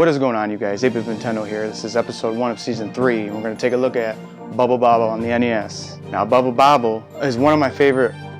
What is going on, you guys? Vintendo here. This is episode 1 of season 3, and we're going to take a look at Bubble Bobble on the NES. Now, Bubble Bobble is one of my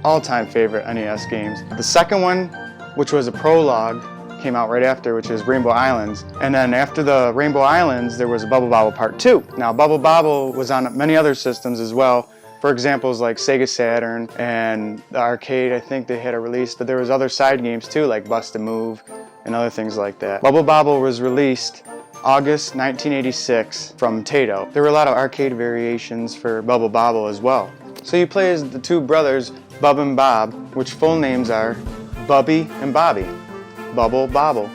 all-time favorite NES games. The second one, which was a prologue, came out right after, which is Rainbow Islands. And then after the Rainbow Islands, there was Bubble Bobble Part 2. Now, Bubble Bobble was on many other systems as well. For examples like Sega Saturn and the arcade, I think they had a release, but there was other side games too, like Bust a Move and other things like that. Bubble Bobble was released August 1986 from Taito. There were a lot of arcade variations for Bubble Bobble as well. So you play as the two brothers, Bub and Bob, which full names are Bubby and Bobby. Bubble Bobble.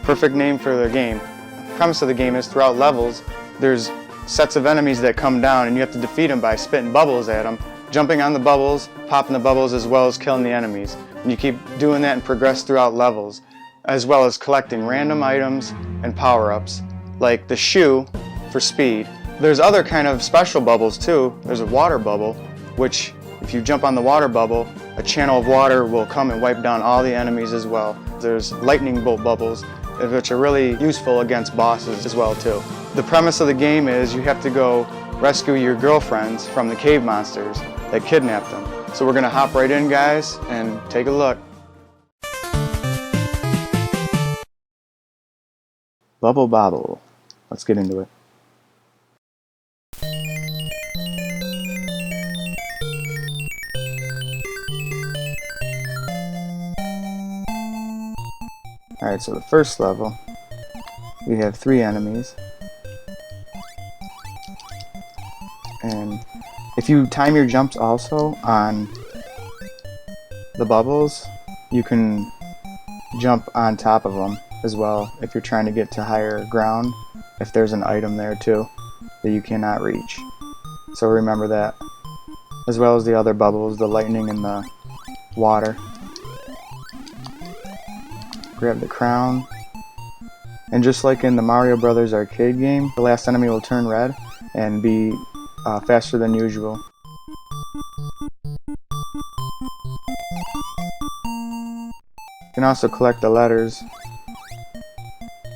Perfect name for the game. The premise of the game is throughout levels, there's sets of enemies that come down and you have to defeat them by spitting bubbles at them, jumping on the bubbles, popping the bubbles, as well as killing the enemies. And you keep doing that and progress throughout levels, as well as collecting random items and power-ups, like the shoe for speed. There's other kind of special bubbles too. There's a water bubble, which if you jump on the water bubble, a channel of water will come and wipe down all the enemies as well. There's lightning bolt bubbles, which are really useful against bosses as well too. The premise of the game is you have to go rescue your girlfriends from the cave monsters that kidnapped them. So we're gonna hop right in, guys, and take a look. Bubble Bobble. Let's get into it. Alright, so the first level, we have 3 enemies. And if you time your jumps also on the bubbles, you can jump on top of them as well if you're trying to get to higher ground, if there's an item there too that you cannot reach. So remember that, as well as the other bubbles, the lightning and the water. Grab the crown, and just like in the Mario Brothers arcade game, the last enemy will turn red and be faster than usual. You can also collect the letters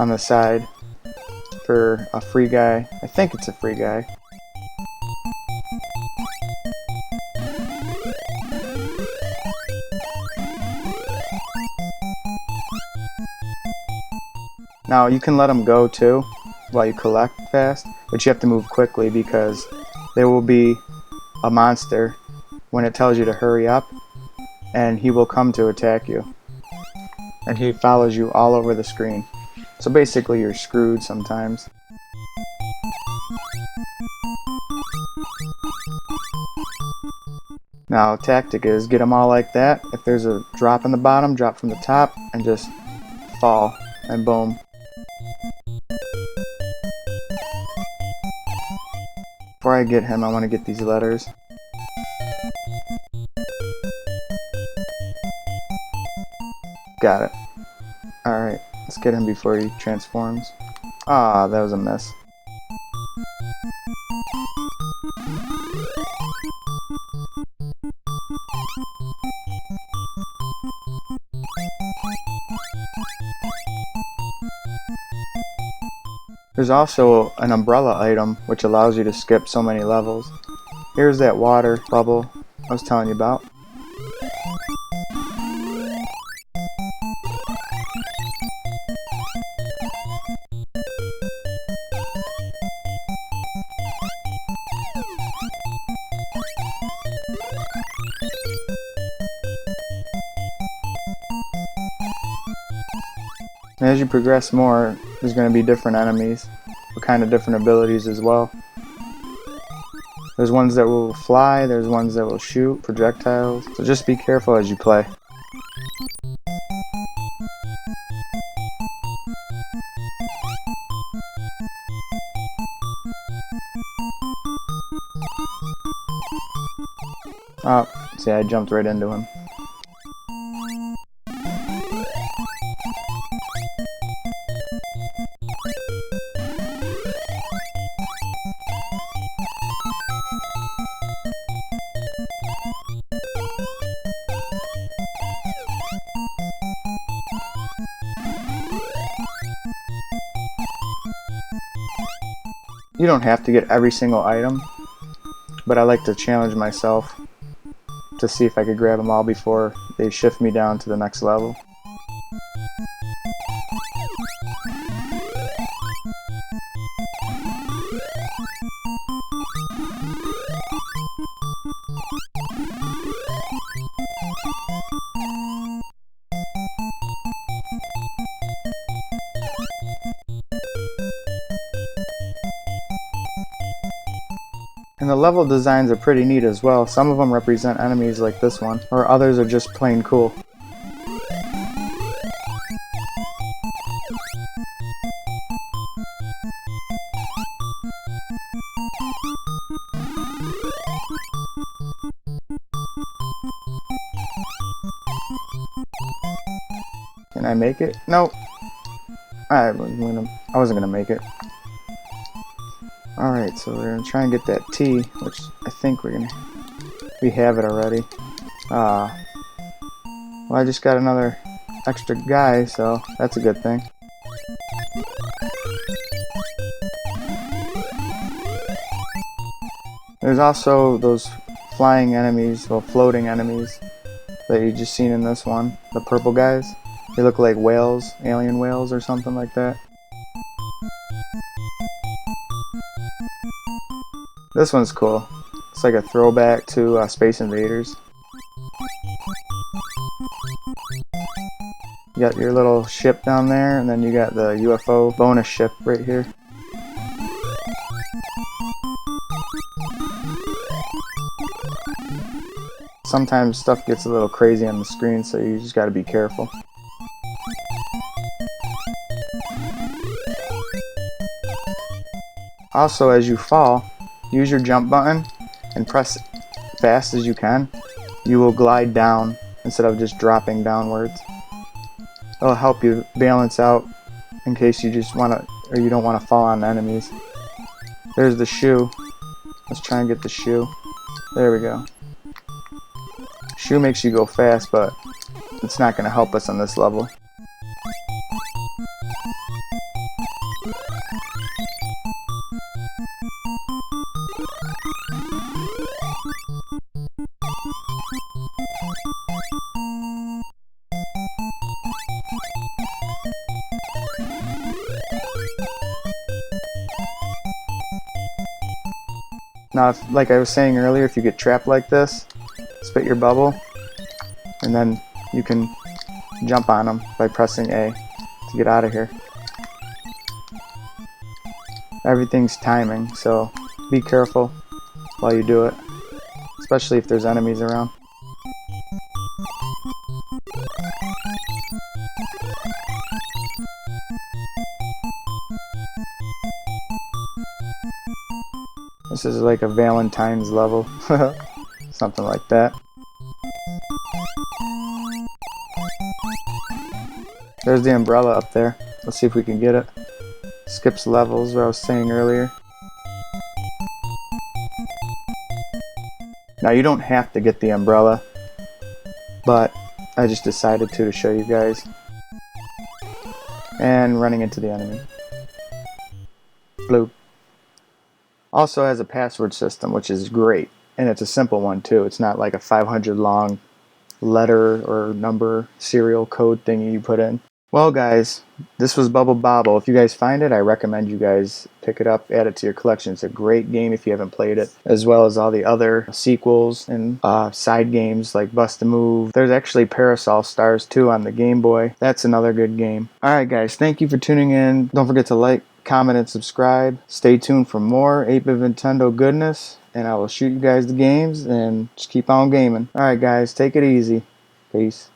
on the side for a free guy. I think it's a free guy. Now you can let them go too while you collect fast, but you have to move quickly because there will be a monster when it tells you to hurry up, and he will come to attack you. And he follows you all over the screen. So basically you're screwed sometimes. Now tactic is get them all like that. If there's a drop in the bottom, drop from the top and just fall, and boom. Before I get him, I want to get these letters. Got it. Alright, let's get him before he transforms. Ah, that was a miss. There's also an umbrella item which allows you to skip so many levels. Here's that water bubble I was telling you about. And as you progress more, there's going to be different enemies with kind of different abilities as well. There's ones that will fly, there's ones that will shoot projectiles, so just be careful as you play. Oh, see, I jumped right into him. You don't have to get every single item, but I like to challenge myself to see if I could grab them all before they shift me down to the next level. And the level designs are pretty neat as well. Some of them represent enemies like this one, or others are just plain cool. Can I make it? Nope. I wasn't gonna make it. Alright, so we're gonna try and get that T, which I think we have it already. Well, I just got another extra guy, so that's a good thing. There's also those flying enemies, well, floating enemies that you just seen in this one, the purple guys. They look like whales, alien whales or something like that. This one's cool. It's like a throwback to Space Invaders. You got your little ship down there, and then you got the UFO bonus ship right here. Sometimes stuff gets a little crazy on the screen, so you just gotta be careful. Also, as you fall, use your jump button and press fast as you can. You will glide down instead of just dropping downwards. It'll help you balance out in case you just want to, or you don't want to fall on enemies. There's the shoe. Let's try and get the shoe. There we go. Shoe makes you go fast, but it's not going to help us on this level. Now, like I was saying earlier, if you get trapped like this, spit your bubble, and then you can jump on them by pressing A to get out of here. Everything's timing, so be careful while you do it, especially if there's enemies around. This is like a Valentine's level, something like that. There's the umbrella up there. Let's see if we can get it. Skips levels, what I was saying earlier. Now you don't have to get the umbrella, but I just decided to show you guys. And running into the enemy. Bloop. Also has a password system, which is great, and it's a simple one too. It's not like a 500 long letter or number serial code thingy you put in. Well guys, this was Bubble Bobble. If you guys find it, I recommend you guys pick it up, add it to your collection. It's a great game if you haven't played it, as well as all the other sequels and side games like Bust a Move. There's actually Parasol Stars too on the Game Boy. That's another good game. Alright guys, thank you for tuning in. Don't forget to like, comment, and subscribe. Stay tuned for more 8-bit Vintendo goodness, and I will shoot you guys the games and just keep on gaming. Alright guys, take it easy. Peace.